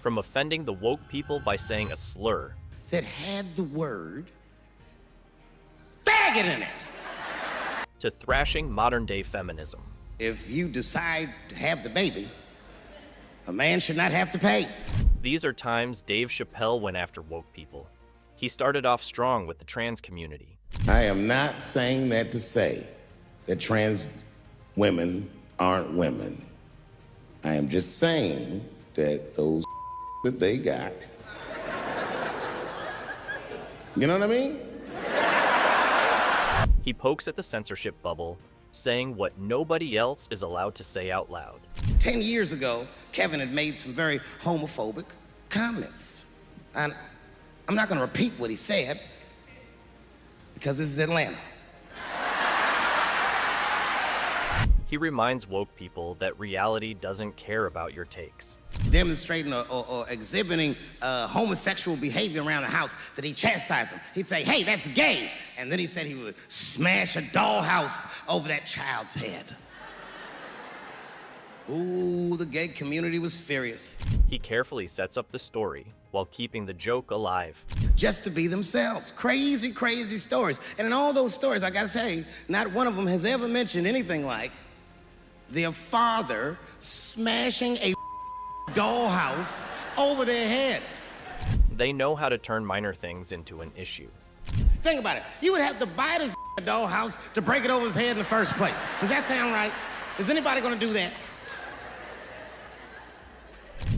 From offending the woke people by saying a slur, that had the word faggot in it. to thrashing modern-day feminism. If you decide to have the baby, a man should not have to pay. These are times Dave Chappelle went after woke people. He started off strong with the trans community. I am not saying that to say that trans women aren't women. I am just saying that those that they got, you know what I mean? He pokes at the censorship bubble, saying what nobody else is allowed to say out loud. 10 years ago, Kevin had made some very homophobic comments. And I'm not going to repeat what he said, because this is Atlanta. He reminds woke people that reality doesn't care about your takes. Demonstrating or exhibiting homosexual behavior around the house, that he chastised him. He'd say, hey, that's gay. And then he said he would smash a dollhouse over that child's head. Ooh, the gay community was furious. He carefully sets up the story while keeping the joke alive. Just to be themselves. Crazy, crazy stories. And in all those stories, I gotta say, not one of them has ever mentioned anything like their father smashing a dollhouse over their head. They know how to turn minor things into an issue. Think about it. You would have to buy this dollhouse to break it over his head in the first place. Does that sound right? Is anybody gonna do that?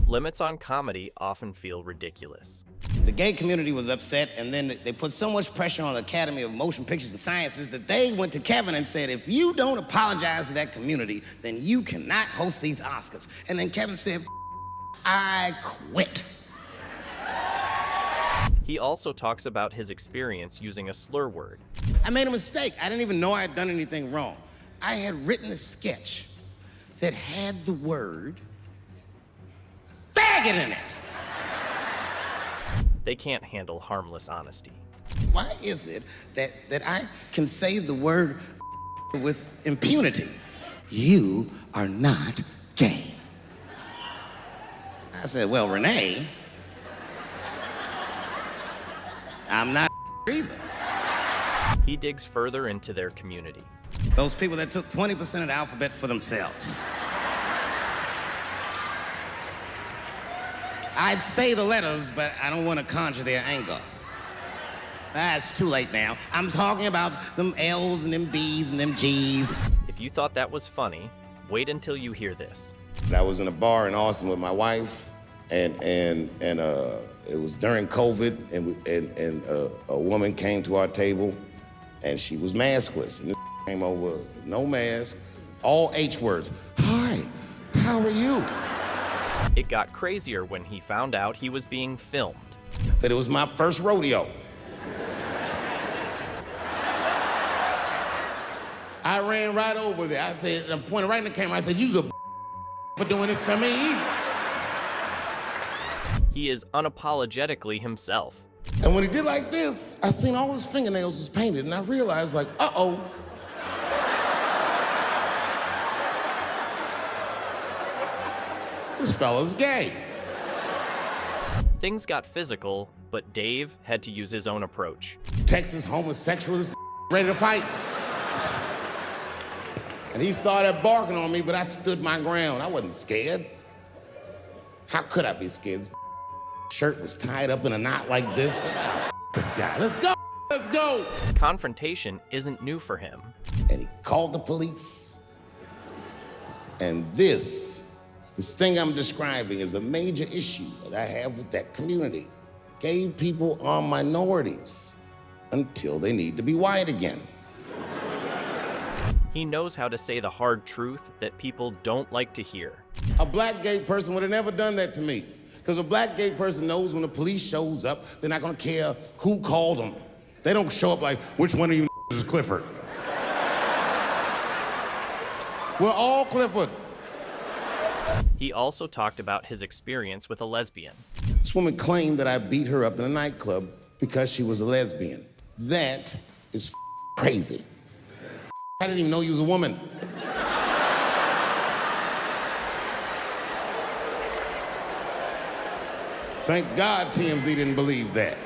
Limits on comedy often feel ridiculous. The gay community was upset, and then they put so much pressure on the Academy of Motion Pictures and Sciences that they went to Kevin and said, if you don't apologize to that community, then you cannot host these Oscars. And then Kevin said, I quit. He also talks about his experience using a slur word. I made a mistake. I didn't even know I had done anything wrong. I had written a sketch that had the word faggot in it. They can't handle harmless honesty. Why is it that I can say the word with impunity? You are not gay. I said, well, Renee, I'm not either. He digs further into their community. Those people that took 20% of the alphabet for themselves. I'd say the letters, but I don't want to conjure their anger. It's too late now. I'm talking about them L's and them B's and them G's. If you thought that was funny, wait until you hear this. I was in a bar in Austin with my wife, and it was during COVID, and a woman came to our table, and she was maskless. And this came over, no mask, all H words. Hi, how are you? It got crazier when he found out he was being filmed. That it was my first rodeo. I ran right over there. I said, I pointed right in the camera. I said, you's a for doing this to me. He is unapologetically himself. And when he did like this, I seen all his fingernails was painted, and I realized, like, uh-oh. This fella's gay. Things got physical, but Dave had to use his own approach. Texas homosexuals ready to fight. And he started barking on me, but I stood my ground. I wasn't scared. How could I be scared? His shirt was tied up in a knot like this. This guy, let's go, let's go. Confrontation isn't new for him. And he called the police. And this thing I'm describing is a major issue that I have with that community. Gay people are minorities until they need to be white again. He knows how to say the hard truth that people don't like to hear. A black gay person would have never done that to me. Because a black gay person knows when the police shows up, they're not gonna care who called them. They don't show up like, which one of you is Clifford? We're all Clifford. He also talked about his experience with a lesbian. This woman claimed that I beat her up in a nightclub because she was a lesbian. That is crazy. I didn't even know you was a woman. Thank God TMZ didn't believe that.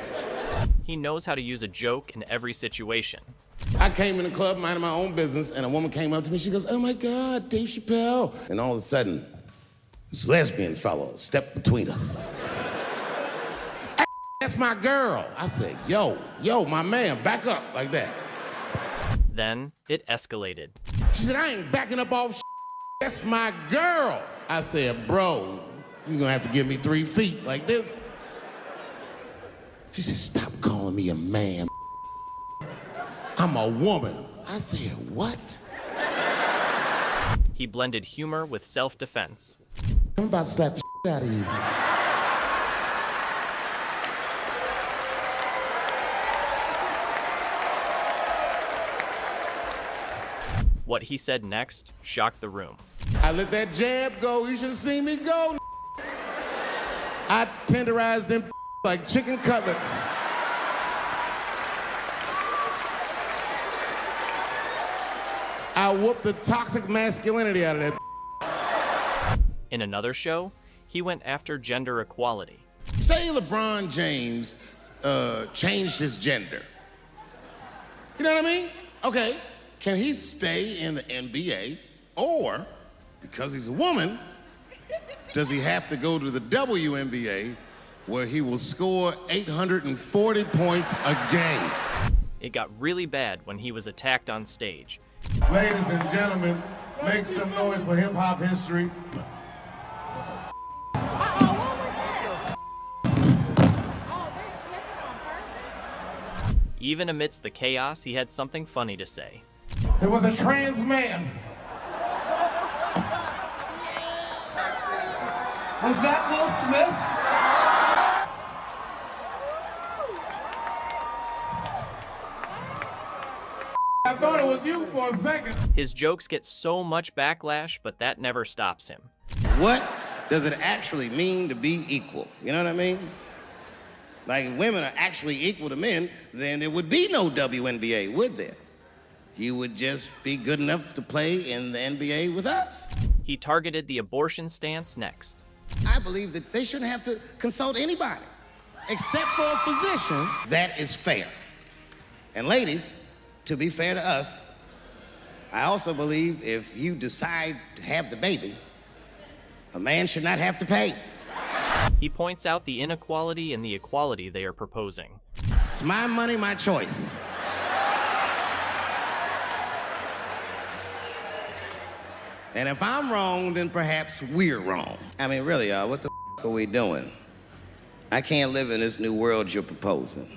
He knows how to use a joke in every situation. I came in the club minding my own business, and a woman came up to me. She goes, "Oh my God, Dave Chappelle." And all of a sudden, this lesbian fellow stepped between us. "Hey, that's my girl." I said, yo, my man, back up like that. Then it escalated. She said, "I ain't backing up off shit. That's my girl." I said, "Bro, you're gonna have to give me 3 feet like this." She said, "Stop calling me a man. I'm a woman." I said, "What?" He blended humor with self-defense. I'm about to slap the shit out of you. What he said next shocked the room. I let that jab go. You should have seen me go. I tenderized them like chicken cutlets. I whooped the toxic masculinity out of that. In another show, he went after gender equality. Say LeBron James changed his gender. You know what I mean? Okay, can he stay in the NBA, or because he's a woman, does he have to go to the WNBA where he will score 840 points a game? It got really bad when he was attacked on stage. Ladies and gentlemen, make some noise for hip-hop history. Even amidst the chaos, he had something funny to say. There was a trans man. Was that Will Smith? I thought it was you for a second. His jokes get so much backlash, but that never stops him. What does it actually mean to be equal? You know what I mean? Like, if women are actually equal to men, then there would be no WNBA, would there? You would just be good enough to play in the NBA with us. He targeted the abortion stance next. I believe that they shouldn't have to consult anybody, except for a physician. That is fair. And ladies, to be fair to us, I also believe if you decide to have the baby, a man should not have to pay. He points out the inequality and the equality they are proposing. It's my money, my choice. And if I'm wrong, then perhaps we're wrong. I mean, really, y'all, what the are we doing? I can't live in this new world you're proposing.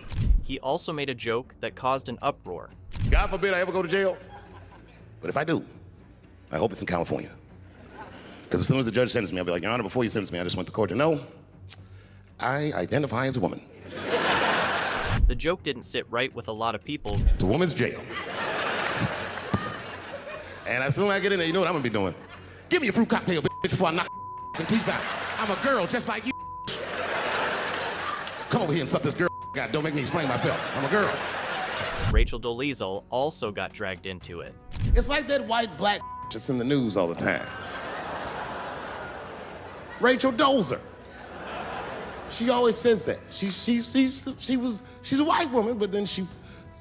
He also made a joke that caused an uproar. God forbid I ever go to jail. But if I do, I hope it's in California. Because as soon as the judge sentenced me, I'll be like, Your Honor, before you sentence me, I just went to court to know I identify as a woman. The joke didn't sit right with a lot of people. The woman's jail. And as soon as I get in there, you know what I'm gonna be doing? Give me a fruit cocktail, bitch, before I knock your teeth out. I'm a girl just like you. Come over here and suck this girl. God, don't make me explain myself. I'm a girl. Rachel Dolezal also got dragged into it. It's like that white black that's in the news all the time. Rachel Dozer. She always says that. She's a white woman, but then she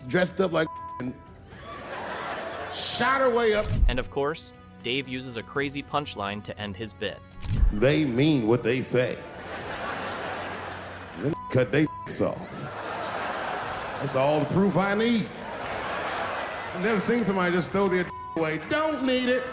dressed up like and shot her way up. And of course, Dave uses a crazy punchline to end his bit. They mean what they say. Then cut they off. That's all the proof I need. I've never seen somebody just throw their away. Don't need it.